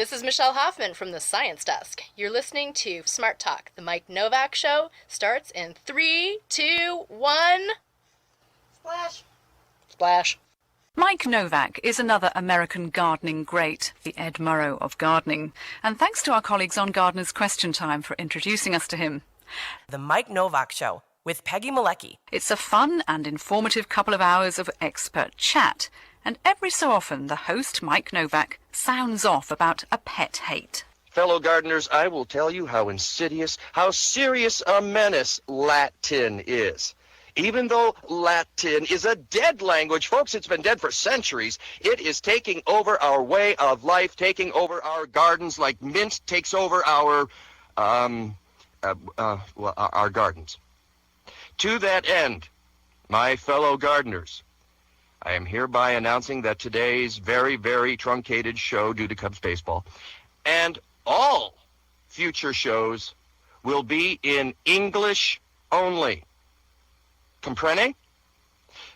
This is Michelle Hoffman from the Science Desk. You're listening to Smart Talk. The Mike Nowak Show starts in 3, 2, 1. Splash. Splash. Mike Nowak is another American gardening great, the Ed Murrow of gardening. And thanks to our colleagues on Gardener's Question Time for introducing us to him. The Mike Nowak Show with Peggy Malecki. It's a fun and informative couple of hours of expert chat. And every so often, the host, Mike Nowak, sounds off about a pet hate. Fellow gardeners, I will tell you how insidious, how serious a menace Latin is. Even though Latin is a dead language, folks, it's been dead for centuries, it is taking over our way of life, taking over our gardens like mint takes over our gardens. To that end, my fellow gardeners, I am hereby announcing that today's very, very truncated show due to Cubs baseball and all future shows will be in English only. Comprende?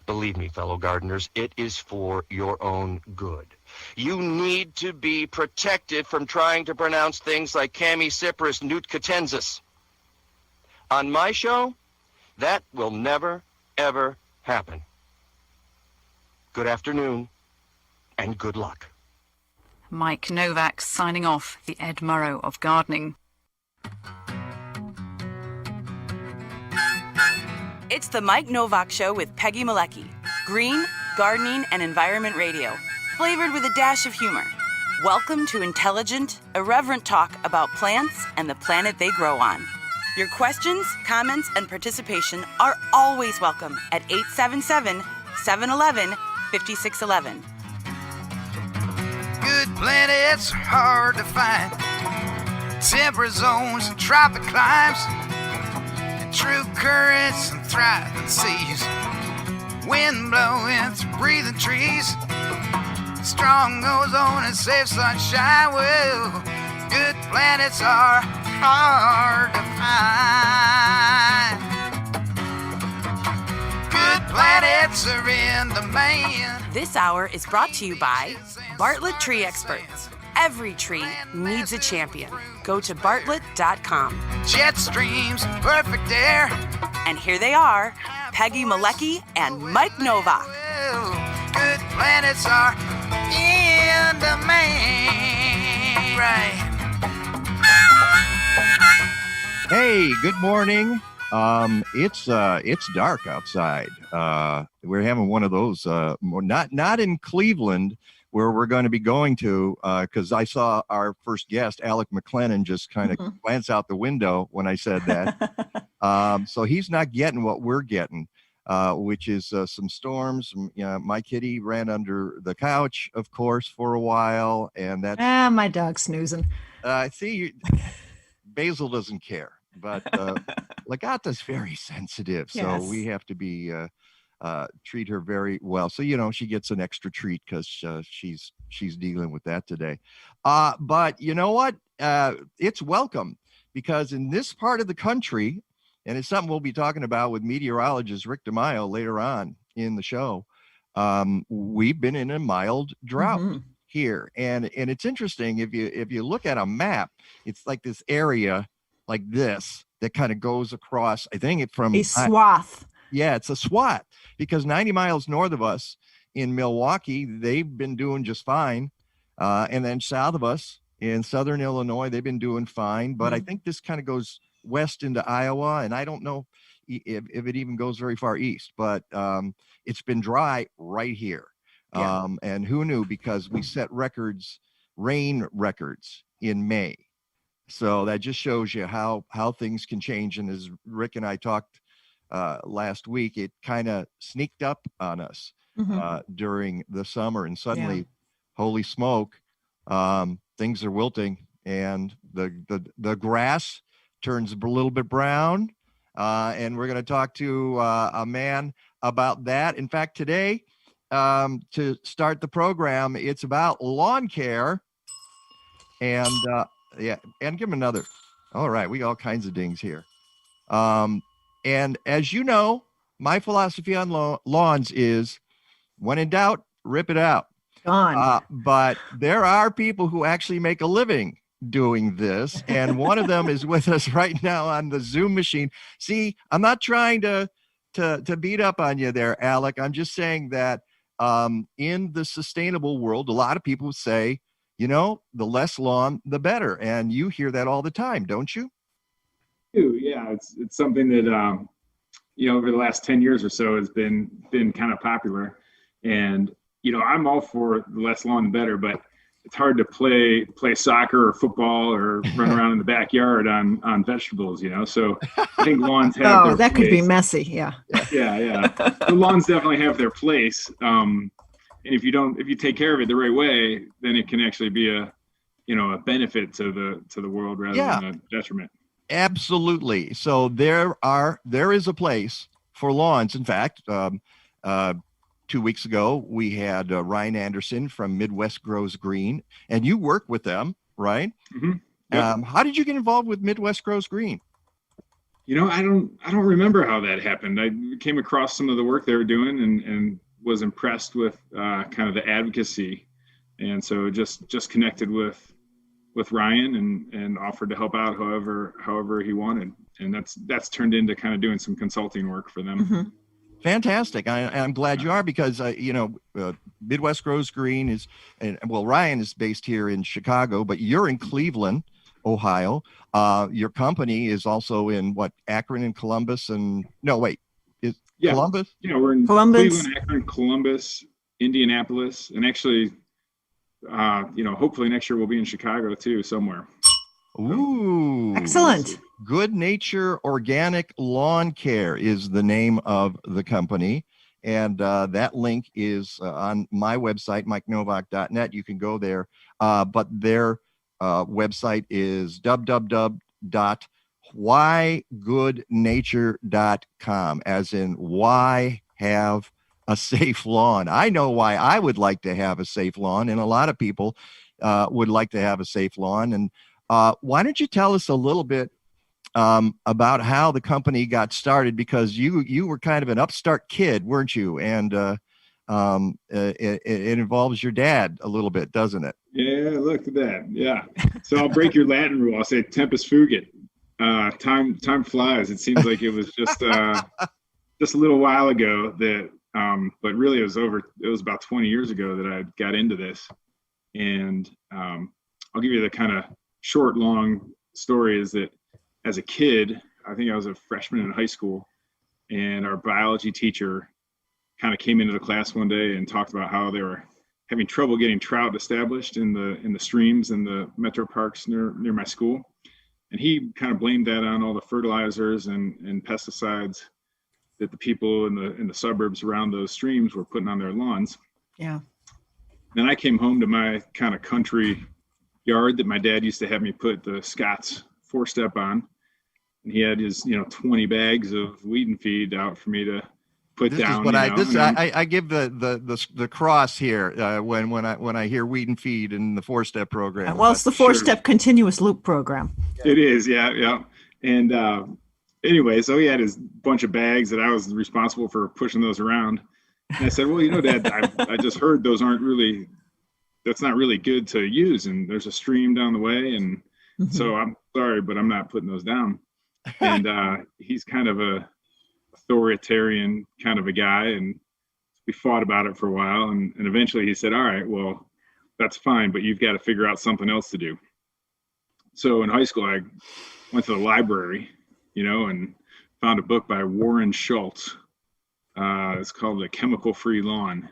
Believe me, fellow gardeners, it is for your own good. You need to be protected from trying to pronounce things like Chamaecyparis nutcatensis. On my show, that will never, ever happen. Good afternoon, and good luck. Mike Nowak signing off, the Ed Murrow of gardening. It's the Mike Nowak Show with Peggy Malecki. Green, gardening, and environment radio. Flavored with a dash of humor. Welcome to intelligent, irreverent talk about plants and the planet they grow on. Your questions, comments, and participation are always welcome at 877-711-5611. Good planets are hard to find. Temperate zones and tropic climes. True currents and thriving seas. Wind blowing through breathing trees. Strong ozone and safe sunshine. Well, good planets are hard to find. Good planets are in demand. This hour is brought to you by Bartlett Tree Experts. Every tree needs a champion. Go to bartlett.com. Jet streams, perfect air. And here they are, Peggy Malecki and Mike Nowak. Well, good planets are in demand. Right. Hey, good morning. It's dark outside. We're having one of those. Not in Cleveland, where we're going to be going to, because I saw our first guest, Alec McLennan, just kind of glance out the window when I said that. So he's not getting what we're getting, which is some storms. My kitty ran under the couch, of course, for a while, and that's my dog's snoozing. See, Basil doesn't care, but Lagata's very sensitive, so Yes. we have to be. Treat her very well. So, she gets an extra treat because she's dealing with that today. But you know what? It's welcome, because in this part of the country, and it's something we'll be talking about with meteorologist Rick DeMaio later on in the show, we've been in a mild drought here. And it's interesting, if you look at a map, it's like this area like this that kind of goes across, I think from A swath. Yeah, it's a SWAT, because 90 miles north of us in Milwaukee, they've been doing just fine. And then south of us in southern Illinois, they've been doing fine. But I think this kind of goes west into Iowa, and I don't know if it even goes very far east. But it's been dry right here. Yeah. And who knew, because we set rain records in May. So that just shows you how things can change. And as Rick and I talked last week, it kind of sneaked up on us during the summer, and suddenly, holy smoke, things are wilting, and the grass turns a little bit brown, and we're going to talk to a man about that. In fact, today, to start the program, it's about lawn care, and and give him another. All right, we got all kinds of dings here. And as you know, my philosophy on lawns is, when in doubt, rip it out. Gone. But there are people who actually make a living doing this, and one of them is with us right now on the Zoom machine. See, I'm not trying to beat up on you there, Alec. I'm just saying that in the sustainable world, a lot of people say, the less lawn, the better, and you hear that all the time, don't you? Yeah, it's something that over the last 10 years or so has been kind of popular, and I'm all for the less lawn the better, but it's hard to play soccer or football or run around in the backyard on vegetables, so I think lawns have their that place. could be messy. Yeah. The lawns definitely have their place, and if you take care of it the right way, then it can actually be a benefit to the world rather than a detriment. Absolutely. So there is a place for lawns. In fact, 2 weeks ago, we had Ryan Anderson from Midwest Grows Green, and you work with them, right? Mm-hmm. Yep. How did you get involved with Midwest Grows Green? I don't remember how that happened. I came across some of the work they were doing and was impressed with kind of the advocacy, and so just connected with Ryan and offered to help out however he wanted, and that's turned into kind of doing some consulting work for them. Mm-hmm. Fantastic. I'm glad you are, because Midwest Grows Green Ryan is based here in Chicago, but you're in Cleveland, Ohio. Your company is also in Akron and Columbus, Columbus? Yeah, we're in Columbus. Cleveland, Akron, Columbus, Indianapolis, and actually hopefully next year we'll be in Chicago too, somewhere. Ooh, excellent. Good Nature Organic Lawn Care is the name of the company, and that link is on my website, MikeNovak.net. You can go there, but their website is www.whygoodnature.com, as in why have a safe lawn. I know why I would like to have a safe lawn, and a lot of people would like to have a safe lawn. And why don't you tell us a little bit about how the company got started, because you were kind of an upstart kid, weren't you? And it involves your dad a little bit, doesn't it? Yeah, look at that. Yeah. So I'll break your Latin rule. I'll say tempus fugit. Time flies. It seems like it was just a little while ago that, but really it was about 20 years ago that I got into this. And I'll give you the kind of short, long story is that as a kid, I think I was a freshman in high school, and our biology teacher kind of came into the class one day and talked about how they were having trouble getting trout established in the streams in the metro parks near my school. And he kind of blamed that on all the fertilizers and pesticides that the people in the suburbs around those streams were putting on their lawns. Yeah. Then I came home to my kind of country yard that my dad used to have me put the Scott's 4-step on. And he had his, 20 bags of weed and feed out for me to put This down. is what I give the cross here when I hear weed and feed in the 4-step program. Well, it's the 4-step continuous loop program. It is, yeah. And anyway, so he had his bunch of bags that I was responsible for pushing those around. And I said, well, Dad, I just heard that's not really good to use. And there's a stream down the way. And so I'm sorry, but I'm not putting those down. And he's kind of a authoritarian kind of a guy. And we fought about it for a while. And eventually he said, all right, well, that's fine, but you've got to figure out something else to do. So in high school, I went to the library, and found a book by Warren Schultz. It's called The Chemical-Free Lawn,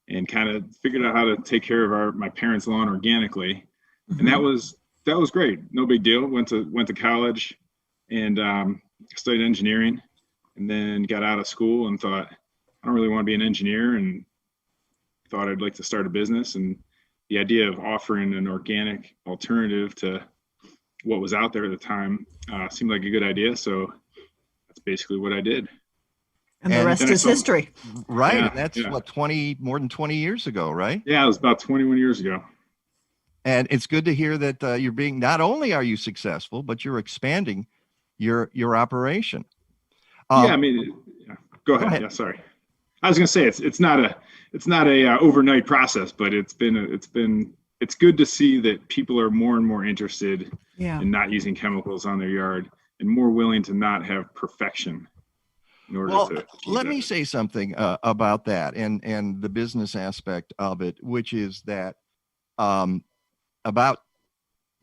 and kind of figured out how to take care of my parents' lawn organically. And that was great. No big deal. Went to college and studied engineering, and then got out of school and thought, I don't really want to be an engineer, and thought I'd like to start a business. And the idea of offering an organic alternative to what was out there at the time seemed like a good idea. So that's basically what I did. And the rest is history. Right. Yeah, and that's more than 20 years ago, right? Yeah, it was about 21 years ago. And it's good to hear that not only are you successful, but you're expanding your operation. Go ahead. Yeah, sorry. I was going to say it's not a overnight process, but it's good to see that people are more and more interested in not using chemicals on their yard and more willing to not have perfection in order to. Let me say something about that and the business aspect of it, which is that about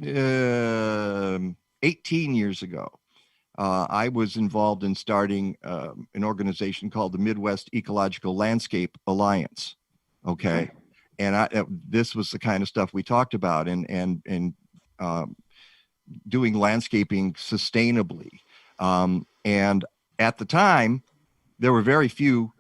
18 years ago, I was involved in starting an organization called the Midwest Ecological Landscape Alliance. Okay. And this was the kind of stuff we talked about and doing landscaping sustainably. And at the time, there were very few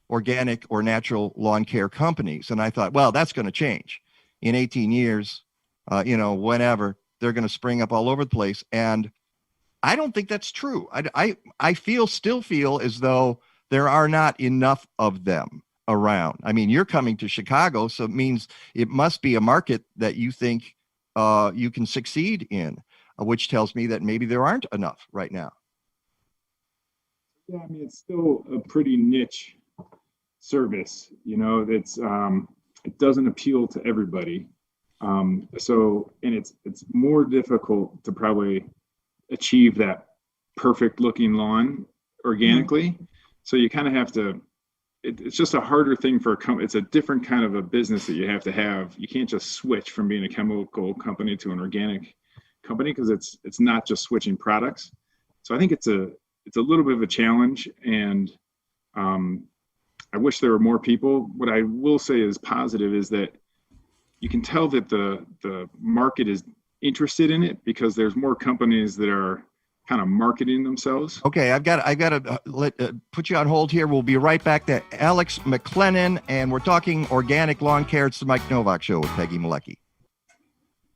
organic or natural lawn care companies. And I thought, well, that's going to change in 18 years, whenever they're going to spring up all over the place. And I don't think that's true. I still feel as though there are not enough of them around. I mean, you're coming to Chicago, so it means it must be a market that you think you can succeed in, which tells me that maybe there aren't enough right now. Yeah, I mean, it's still a pretty niche service, that's it doesn't appeal to everybody. And it's more difficult to probably achieve that perfect looking lawn organically. Mm-hmm. So you kind of have to, it's just a harder thing for a company. It's a different kind of a business that you have to have. You can't just switch from being a chemical company to an organic company because it's not just switching products. So I think it's a little bit of a challenge, and I wish there were more people. What I will say is positive is that you can tell that the market is interested in it because there's more companies that are kind of marketing themselves. Okay, I've got to put you on hold here. We'll be right back to Alex McLennan, and we're talking organic lawn care. It's the Mike Nowak Show with Peggy Malecki.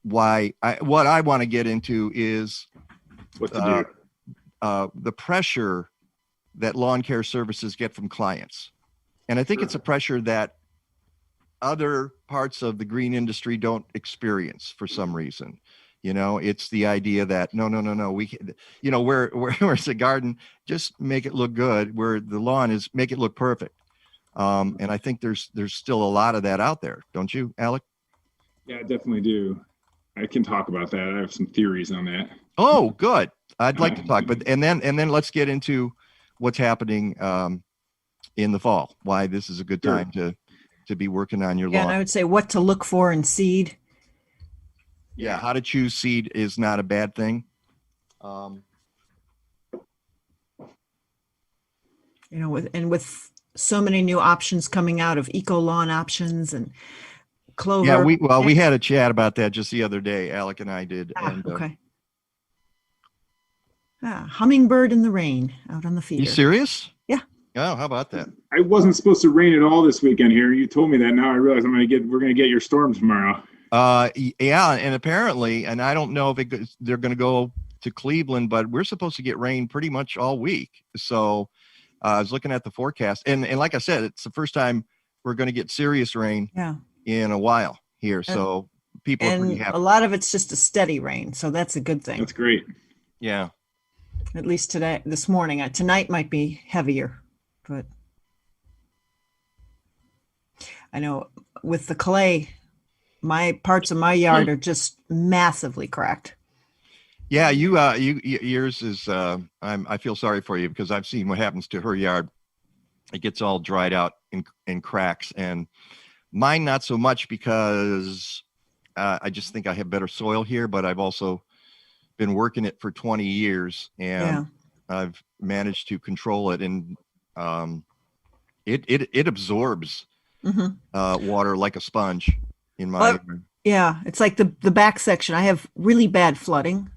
What I want to get into is what to do. The pressure that lawn care services get from clients. And I think it's a pressure that other parts of the green industry don't experience for some reason. It's the idea that no, we can, where's the garden, just make it look good, where the lawn is, make it look perfect. And I think there's still a lot of that out there. Don't you, Alec? Yeah, I definitely do. I can talk about that. I have some theories on that. Oh, good. I'd like to talk, and then let's get into what's happening in the fall. Why this is a good time to be working on your lawn. And I would say what to look for in seed. Yeah, how to choose seed is not a bad thing. With so many new options coming out of eco lawn options and Clover. Yeah, we had a chat about that just the other day. Alec and I did. Okay. Hummingbird in the rain out on the feeder. You serious? Yeah. Oh, how about that? I wasn't supposed to rain at all this weekend here. You told me that. Now I realize we're going to get your storm tomorrow. Yeah, and apparently, and I don't know if they're going to go to Cleveland, but we're supposed to get rain pretty much all week. So I was looking at the forecast, and like I said, it's the first time we're going to get serious rain in a while here. So people are pretty happy. A lot of it's just a steady rain, so that's a good thing. That's great. Yeah. At least this morning. Tonight might be heavier, but I know with the clay, my parts of my yard are just massively cracked. Yeah, yours is. I feel sorry for you because I've seen what happens to her yard. It gets all dried out in cracks, and mine not so much because I just think I have better soil here. But I've also been working it for 20 years, and I've managed to control it, and it absorbs water like a sponge in my yeah, it's like the back section. I have really bad flooding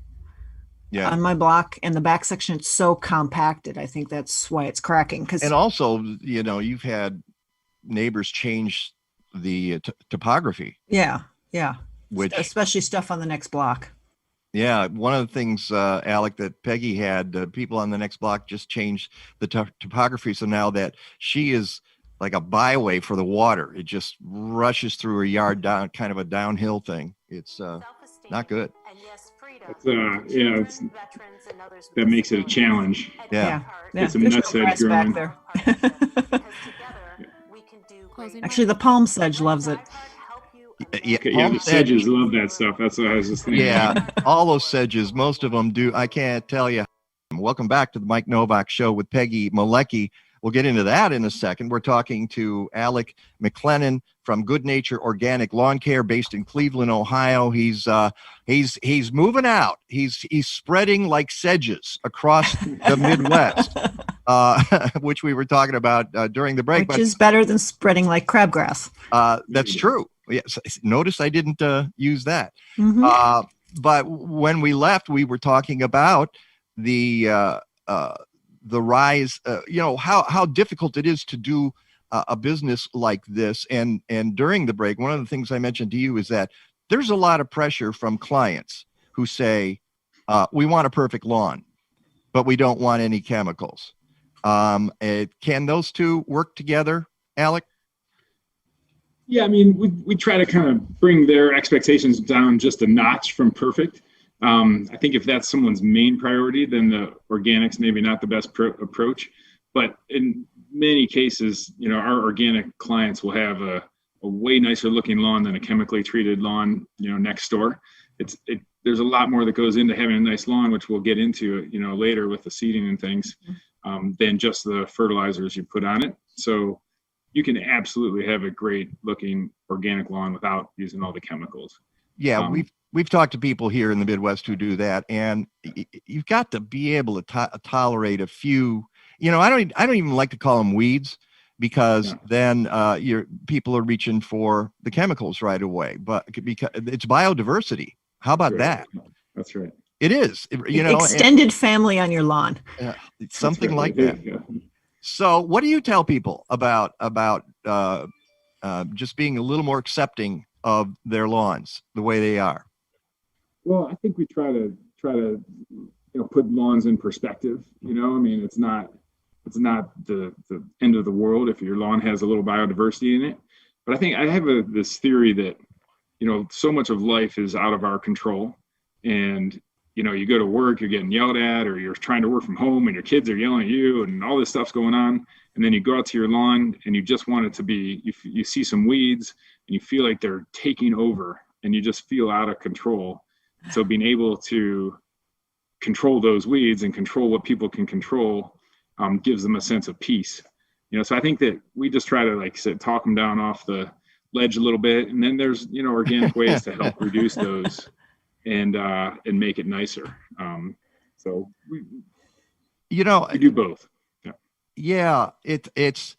on my block, and the back section, it's so compacted. I think that's why it's cracking. And also, you've had neighbors change the topography. Yeah. Which, especially stuff on the next block. Yeah, one of the things, Alec, that Peggy had, people on the next block just changed the topography. So now that she is like a byway for the water, it just rushes through her yard down, kind of a downhill thing. It's not good. That makes it a challenge. Yeah. Get some nuts heads growing. Back there. Actually, the palm sedge loves it. Yeah, the sedges love that stuff. That's what I was just thinking. Yeah, all those sedges, most of them do. I can't tell you. Welcome back to the Mike Nowak Show with Peggy Malecki. We'll get into that in a second. We're talking to Alec McLennan from Good Nature Organic Lawn Care, based in Cleveland, Ohio. He's moving out. He's spreading like sedges across the Midwest, which we were talking about during the break. Which is better than spreading like crabgrass. That's true. Yes. Notice I didn't use that. Mm-hmm. But when we left, we were talking about the rise, how difficult it is to do a business like this. And during the break, one of the things I mentioned to you is that there's a lot of pressure from clients who say, we want a perfect lawn, but we don't want any chemicals. Can those two work together, Alec? Yeah, I mean, we try to kind of bring their expectations down just a notch from perfect. I think if that's someone's main priority, then the organics maybe not the best approach. But in many cases, our organic clients will have a way nicer looking lawn than a chemically treated lawn, next door. There's a lot more that goes into having a nice lawn, which we'll get into, later with the seeding and things, than just the fertilizers you put on it. So you can absolutely have a great looking organic lawn without using all the chemicals. Yeah, we've talked to people here in the Midwest who do that, and you've got to be able to tolerate a few. I don't even like to call them weeds, because then people are reaching for the chemicals right away. But because it's biodiversity, how about that? That's right. It is. Extended family on your lawn. Something like that. Yeah. So, what do you tell people about just being a little more accepting of their lawns the way they are? Well, I think we try to put lawns in perspective. I mean, it's not the end of the world if your lawn has a little biodiversity in it. But I think I have this theory that so much of life is out of our control, and you go to work, you're getting yelled at, or you're trying to work from home and your kids are yelling at you and all this stuff's going on. And then you go out to your lawn and you just want it to be, you see some weeds and you feel like they're taking over and you just feel out of control. So being able to control those weeds and control what people can control gives them a sense of peace. So I think that we just try to, like I said, talk them down off the ledge a little bit. And then there's, organic ways to help reduce those and make it nicer. So we do both. Yeah, it's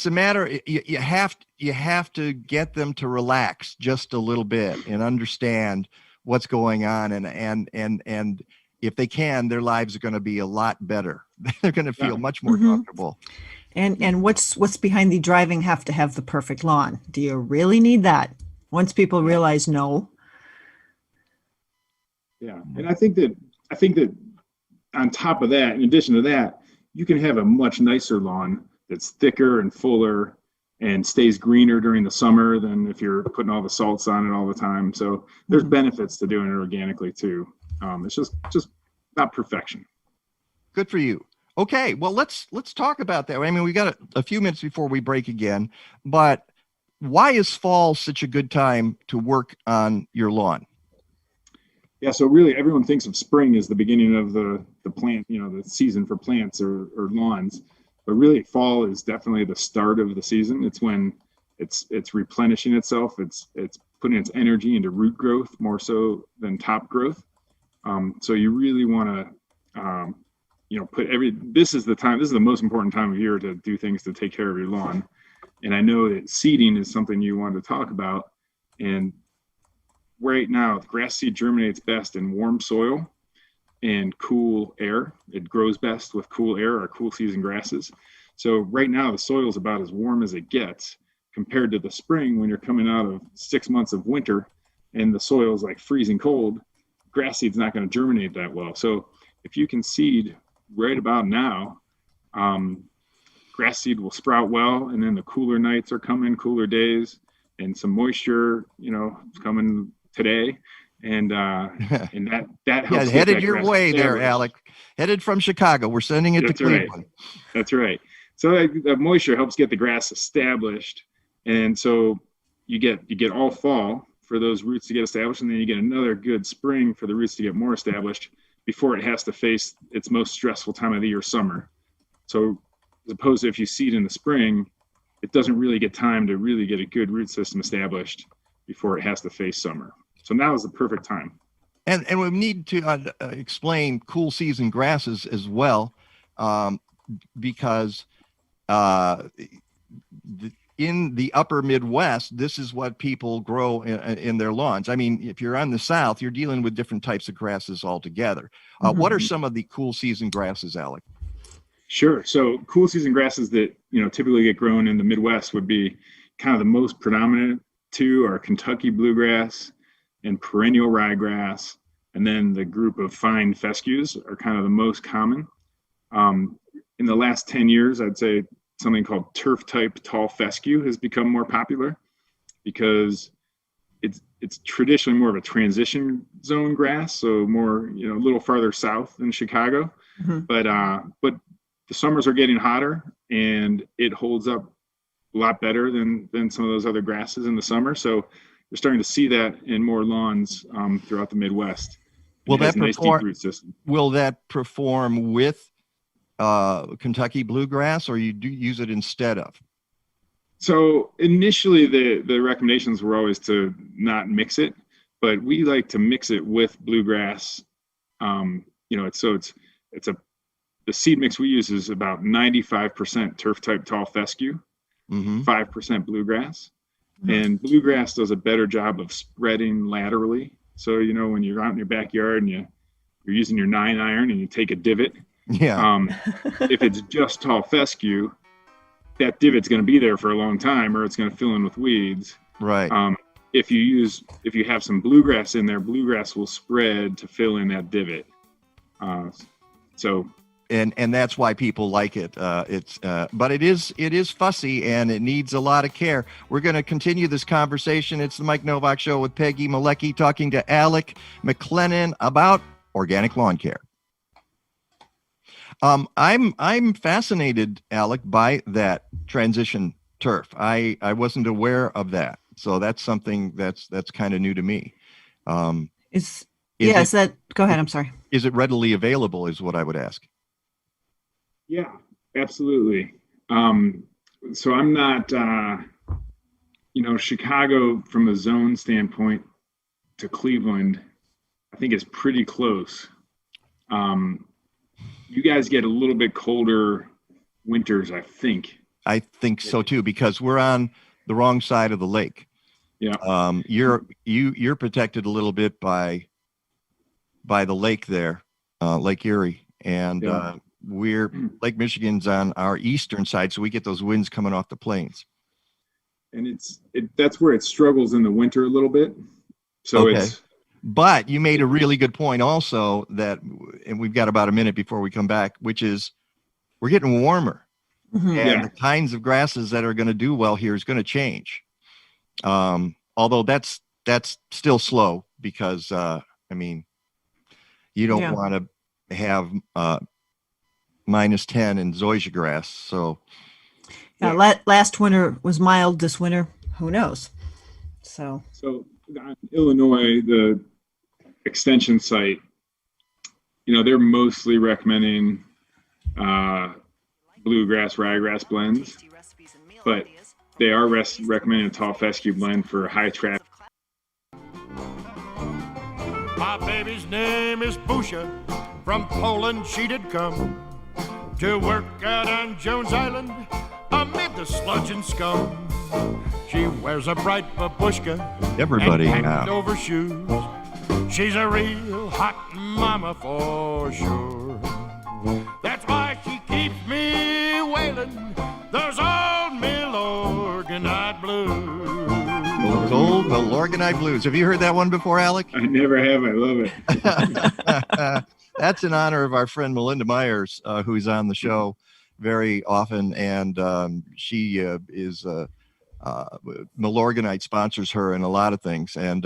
a matter. You have to get them to relax just a little bit and understand what's going on, and if they can, their lives are going to be a lot better. They're going to feel much more comfortable. And what's behind the driving have to have the perfect lawn? Do you really need that? Once people realize no. Yeah, and I think that on top of that, in addition to that, you can have a much nicer lawn that's thicker and fuller and stays greener during the summer than if you're putting all the salts on it all the time. So there's benefits to doing it organically too. It's just not perfection. Good for you. Okay, well, let's talk about that. I mean, we got a few minutes before we break again, but why is fall such a good time to work on your lawn? Yeah, so really everyone thinks of spring as the beginning of the plant, the season for plants or lawns. But really fall is definitely the start of the season. It's when it's replenishing itself. It's putting its energy into root growth more so than top growth. So you really want to, this is the most important time of year to do things to take care of your lawn. And I know that seeding is something you want to talk about. And right now, grass seed germinates best in warm soil and cool air. It grows best with cool air or cool season grasses. So right now, the soil is about as warm as it gets compared to the spring when you're coming out of 6 months of winter and the soil is like freezing cold. Grass seed's not going to germinate that well. So if you can seed right about now, grass seed will sprout well, and then the cooler nights are coming, cooler days, and some moisture, is coming today, and that helps. Yeah, headed your way there, Alec. Headed from Chicago. We're sending it to Cleveland. That's right. So the moisture helps get the grass established, And so you get all fall for those roots to get established, and then you get another good spring for the roots to get more established before it has to face its most stressful time of the year, summer. So as opposed to if you seed in the spring, it doesn't really get time to really get a good root system established before it has to face summer. So now is the perfect time. And we need to explain cool season grasses as well, because in the upper Midwest, this is what people grow in their lawns. I mean, if you're on the South, you're dealing with different types of grasses altogether. What are some of the cool season grasses, Alec? Sure. So cool season grasses that, typically get grown in the Midwest would be kind of the most predominant two are Kentucky bluegrass and perennial ryegrass. And then the group of fine fescues are kind of the most common. In the last 10 years, I'd say something called turf type tall fescue has become more popular because it's traditionally more of a transition zone grass. So more, a little farther south than Chicago, but the summers are getting hotter and it holds up a lot better than some of those other grasses in the summer. So you're starting to see that in more lawns throughout the Midwest. Will that nice deep root system. Will that perform with Kentucky bluegrass, or you do use it instead of? So initially the recommendations were always to not mix it, but we like to mix it with bluegrass. The seed mix we use is about 95% turf type tall fescue, 5% bluegrass. And bluegrass does a better job of spreading laterally. So, when you're out in your backyard and you're using your 9-iron and you take a divot, if it's just tall fescue, that divot's going to be there for a long time, or it's going to fill in with weeds. Right. If you have some bluegrass in there, bluegrass will spread to fill in that divot. And that's why people like it. But it is fussy and it needs a lot of care. We're going to continue this conversation. It's the Mike Nowak Show with Peggy Malecki talking to Alec McLennan about organic lawn care. I'm fascinated, Alec, by that transition turf. I wasn't aware of that, so that's something that's kind of new to me. Go ahead. I'm sorry. Is it readily available? Is what I would ask. Yeah, absolutely. So I'm not, Chicago from a zone standpoint to Cleveland, I think is pretty close. You guys get a little bit colder winters, I think. I think so too, because we're on the wrong side of the lake. Yeah. You're protected a little bit by the lake there, Lake Erie, and Lake Michigan's on our eastern side, so we get those winds coming off the plains. And that's where it struggles in the winter a little bit. So But you made a really good point also and we've got about a minute before we come back, which is we're getting warmer. And the kinds of grasses that are going to do well here is going to change. Although that's still slow because, you don't want to have -10 in zoysia grass. So last winter was mild. This winter, who knows? So in Illinois, the extension site, they're mostly recommending bluegrass ryegrass blends, but they are recommending a tall fescue blend for high traffic. My baby's name is Busha. From Poland she did come to work out on Jones Island amid the sludge and scum. She wears a bright babushka and over shoes. She's a real hot mama for sure. That's why she keeps me wailing those old Malorganite blues. Those old Malorganite blues. Have you heard that one before, Alec? I never have. I love it. That's in honor of our friend Melinda Myers, who's on the show very often, and she is Malorganite sponsors her in a lot of things, and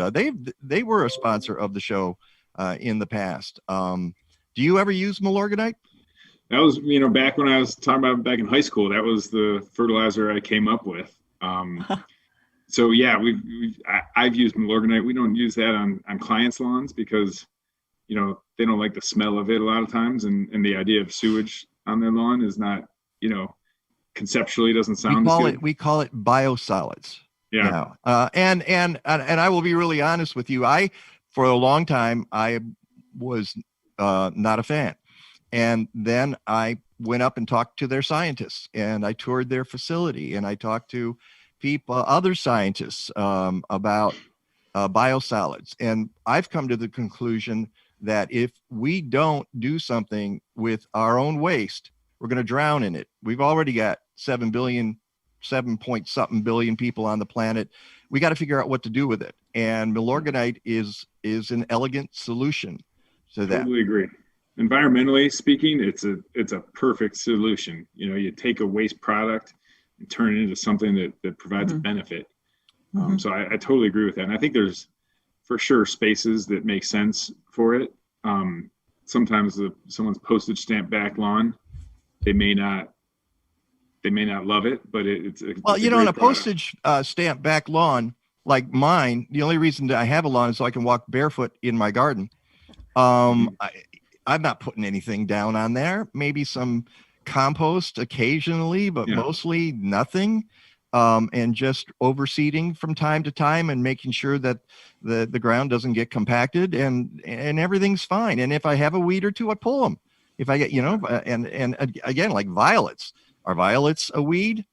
they were a sponsor of the show in the past. Do you ever use Malorganite? That was, back when I was talking about back in high school, that was the fertilizer I came up with. So yeah, I've used Malorganite. We don't use that on clients' lawns because, you know, they don't like the smell of it a lot of times, and the idea of sewage on their lawn is not, you know, conceptually doesn't sound as good. We call it biosolids. Yeah. Now. And I will be really honest with you. For a long time, I was not a fan. And then I went up and talked to their scientists, and I toured their facility, and I talked to other scientists about biosolids. And I've come to the conclusion that if we don't do something with our own waste, we're going to drown in it. We've already got 7 point something billion people on the planet. We got to figure out what to do with it. And Malorganite is an elegant solution to that. Totally agree. Environmentally speaking, it's a perfect solution. You know, you take a waste product and turn it into something that provides a benefit. So I totally agree with that. And I think there's for sure spaces that make sense for it. Sometimes someone's postage stamp back lawn, they may not love it, but it's well, you know, on a postage stamp back lawn like mine, the only reason that I have a lawn is so I can walk barefoot in my garden. I'm not putting anything down on there. Maybe some compost occasionally, but mostly nothing. And just overseeding from time to time and making sure that the ground doesn't get compacted and everything's fine. And if I have a weed or two, I pull them. If I get, you know, and again, like violets. Are violets a weed?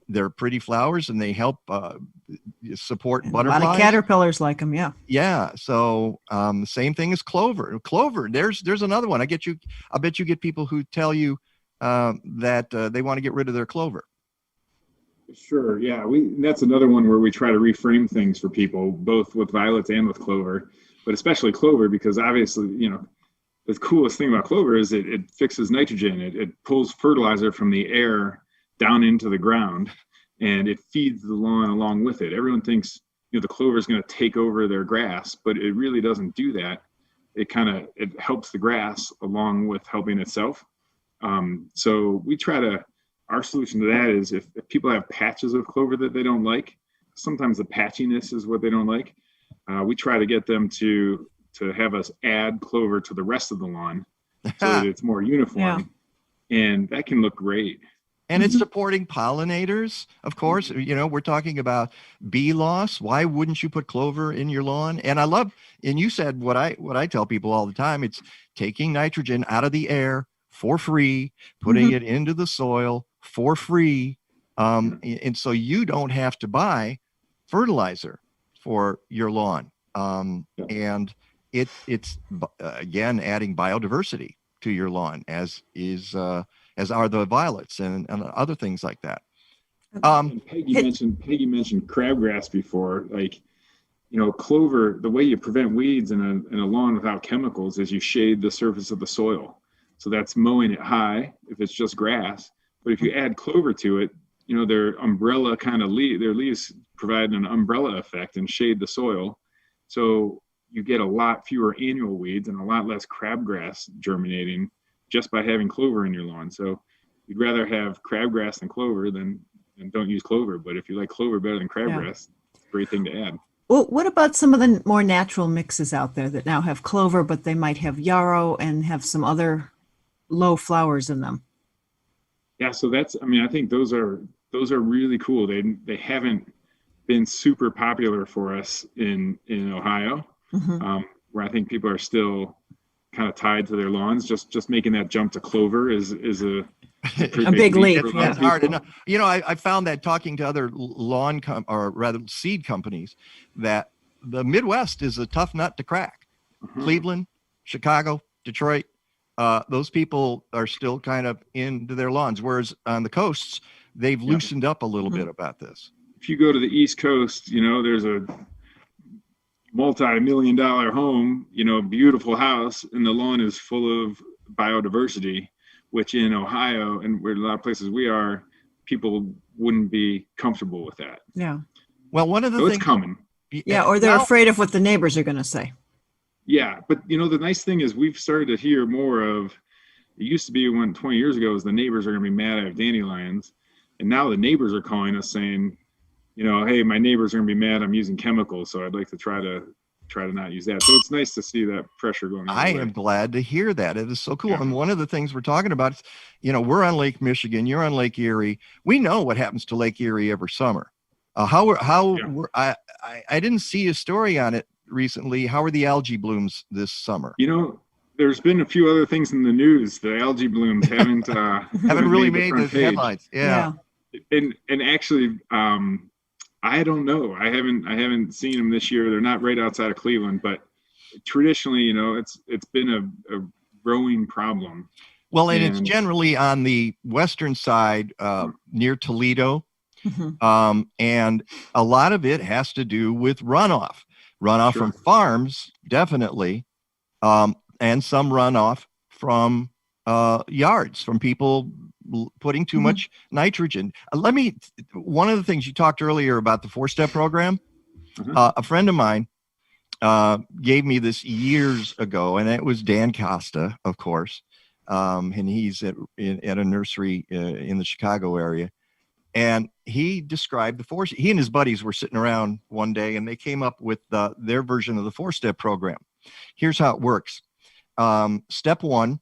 They're pretty flowers and they help support butterflies. A lot of caterpillars like them, yeah. Yeah. So the same thing as clover. Clover, there's another one. I'll bet you get people who tell you that they want to get rid of their clover. Sure. Yeah. That's another one where we try to reframe things for people, both with violets and with clover, but especially clover, because obviously, you know, the coolest thing about clover is it fixes nitrogen. It pulls fertilizer from the air down into the ground and it feeds the lawn along with it. Everyone thinks, you know, the clover is going to take over their grass, but it really doesn't do that. It helps the grass along with helping itself. So our solution to that is if people have patches of clover that they don't like, sometimes the patchiness is what they don't like. We try to get them to have us add clover to the rest of the lawn so that it's more uniform. Yeah. And that can look great. And it's supporting pollinators, of course. You know, we're talking about bee loss. Why wouldn't you put clover in your lawn? And and you said what I tell people all the time, it's taking nitrogen out of the air for free, putting it into the soil for free. And so you don't have to buy fertilizer for your lawn. And it's again, adding biodiversity to your lawn as are the violets and other things like that. Peggy mentioned crabgrass before. Like, you know, clover, the way you prevent weeds in a lawn without chemicals is you shade the surface of the soil. So that's mowing it high if it's just grass. But if you add clover to it, you know, their umbrella kind of their leaves provide an umbrella effect and shade the soil. So you get a lot fewer annual weeds and a lot less crabgrass germinating just by having clover in your lawn. So you'd rather have crabgrass than clover than don't use clover. But if you like clover better than crabgrass, it's a great thing to add. Well, what about some of the more natural mixes out there that now have clover, but they might have yarrow and have some other low flowers in them? Yeah, so I think those are really cool. They haven't been super popular for us in Ohio, where I think people are still kind of tied to their lawns. Just making that jump to clover is a big leap. It's hard enough. You know, I found that talking to other seed companies, that the Midwest is a tough nut to crack. Cleveland, Chicago, Detroit, those people are still kind of into their lawns, whereas on the coasts, they've loosened up a little bit about this. If you go to the East Coast, you know, there's a multi-million-dollar home, you know, beautiful house, and the lawn is full of biodiversity, which in Ohio and where a lot of places we are, people wouldn't be comfortable with that. Yeah. Well, one of the things it's coming. Yeah, or they're afraid of what the neighbors are going to say. Yeah, but you know, the nice thing is we've started to hear more of, it used to be 20 years ago, is the neighbors are going to be mad at dandelions. And now the neighbors are calling us saying, hey, my neighbors are gonna be mad I'm using chemicals, so I'd like to try to not use that. So it's nice to see that pressure going. I am glad to hear that. It is so cool. Yeah. And one of the things we're talking about is, we're on Lake Michigan, you're on Lake Erie. We know what happens to Lake Erie every summer. I didn't see a story on it recently. How are the algae blooms this summer? There's been a few other things in the news. The algae blooms haven't really made the headlines. Yeah. And actually, I don't know. I haven't seen them this year. They're not right outside of Cleveland, but traditionally, it's been a growing problem. Well, and it's generally on the western side, near Toledo. Mm-hmm. And a lot of it has to do with runoff Sure. from farms, definitely. And some runoff from yards, from people putting too much nitrogen. One of the things you talked earlier about the 4-step program, a friend of mine gave me this years ago, and it was Dan Costa, of course. And he's at a nursery in the Chicago area. And he described he and his buddies were sitting around one day, and they came up with their version of the 4-step program. Here's how it works. Step 1,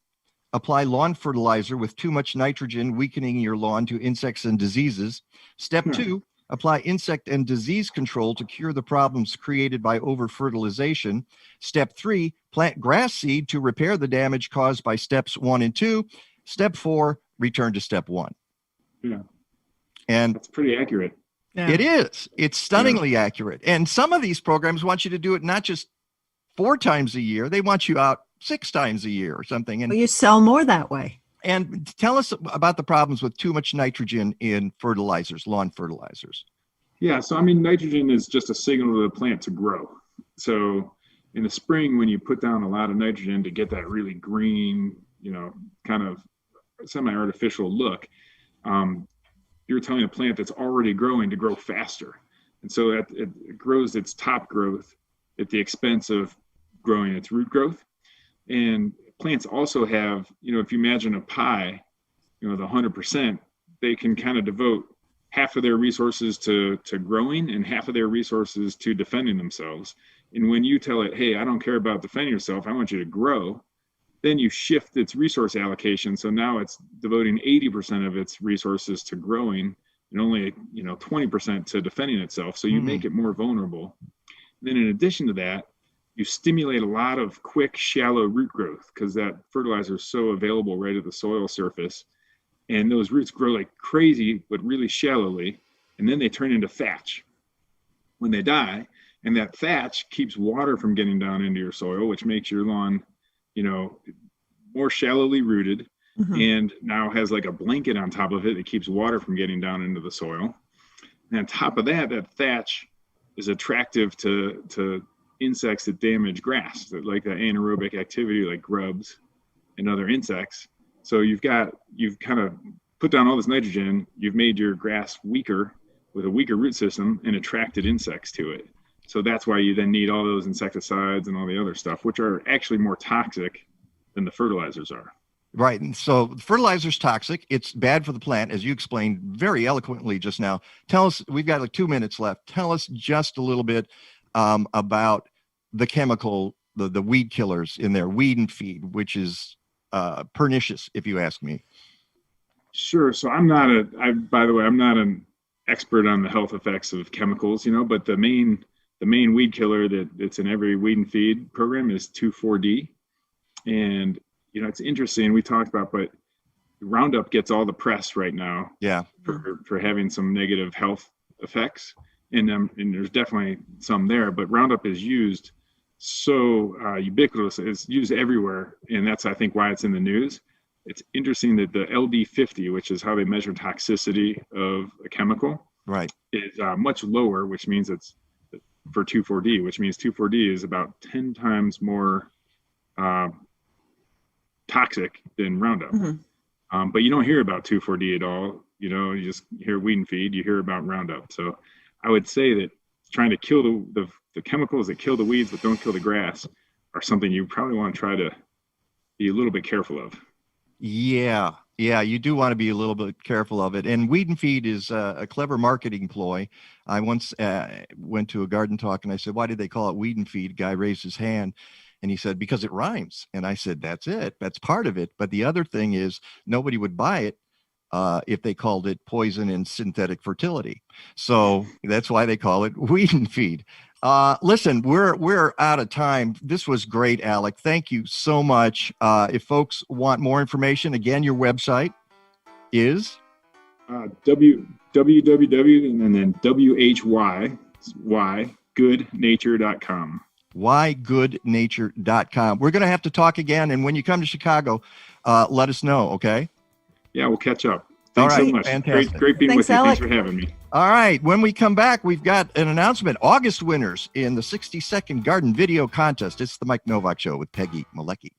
apply lawn fertilizer with too much nitrogen, weakening your lawn to insects and diseases. Step 2, apply insect and disease control to cure the problems created by over-fertilization. Step 3, plant grass seed to repair the damage caused by steps 1 and 2. Step 4, return to step 1. Yeah. And that's pretty accurate. Yeah. It is. It's stunningly accurate. And some of these programs want you to do it not just 4 times a year. They want you out 6 times a year or something. And you sell more that way. And tell us about the problems with too much nitrogen in fertilizers, lawn fertilizers. Yeah. So, nitrogen is just a signal to the plant to grow. So in the spring, when you put down a lot of nitrogen to get that really green, kind of semi-artificial look, you're telling a plant that's already growing to grow faster. And so it grows its top growth at the expense of growing its root growth. And plants also have, if you imagine a pie, the 100%, they can kind of devote half of their resources to growing and half of their resources to defending themselves. And when you tell it, hey, I don't care about defending yourself, I want you to grow, then you shift its resource allocation. So now it's devoting 80% of its resources to growing and only 20% to defending itself. So you make it more vulnerable. Then in addition to that, you stimulate a lot of quick, shallow root growth because that fertilizer is so available right at the soil surface. And those roots grow like crazy, but really shallowly. And then they turn into thatch when they die. And that thatch keeps water from getting down into your soil, which makes your lawn, more shallowly rooted, and now has like a blanket on top of it that keeps water from getting down into the soil. And on top of that, that thatch is attractive to insects that damage grass, that like the anaerobic activity, like grubs and other insects. So you've kind of put down all this nitrogen, you've made your grass weaker with a weaker root system and attracted insects to it. So that's why you then need all those insecticides and all the other stuff, which are actually more toxic than the fertilizers are. Right. And so fertilizer's toxic. It's bad for the plant, as you explained very eloquently just now. Tell us, we've got like 2 minutes left. Tell us just a little bit about the chemical, the weed killers in there, weed and feed, which is pernicious, if you ask me. Sure. So by the way, I'm not an expert on the health effects of chemicals, but the main weed killer that's in every weed and feed program is 2,4-D. And, it's interesting, we talked about, but Roundup gets all the press right now. Yeah. For having some negative health effects. And there's definitely some there, but Roundup is used so ubiquitous. It's used everywhere. And that's, I think, why it's in the news. It's interesting that the LD50, which is how they measure toxicity of a chemical, right, is much lower, which means it's for 2,4-D, which means 2,4-D is about 10 times more toxic than Roundup. But you don't hear about 2,4-D at all. You just hear weed and feed, you hear about Roundup. So I would say that trying to kill the chemicals that kill the weeds but don't kill the grass are something you probably want to try to be a little bit careful of. Yeah. Yeah, you do want to be a little bit careful of it. And weed and feed is a clever marketing ploy. I once went to a garden talk and I said, why did they call it weed and feed? Guy raised his hand and he said, because it rhymes. And I said, that's it. That's part of it. But the other thing is nobody would buy it if they called it poison and synthetic fertility. So that's why they call it weed and feed. Listen, we're out of time. This was great, Alec. Thank you so much. If folks want more information, again, your website is www and then whygoodnature.com. whygoodnature.com. We're going to have to talk again. And when you come to Chicago, let us know. Okay. Yeah, we'll catch up. Thanks so much. Fantastic. Great being with you. Alec. Thanks for having me. All right. When we come back, we've got an announcement. August winners in the 60-second garden video contest. It's the Mike Nowak Show with Peggy Malecki.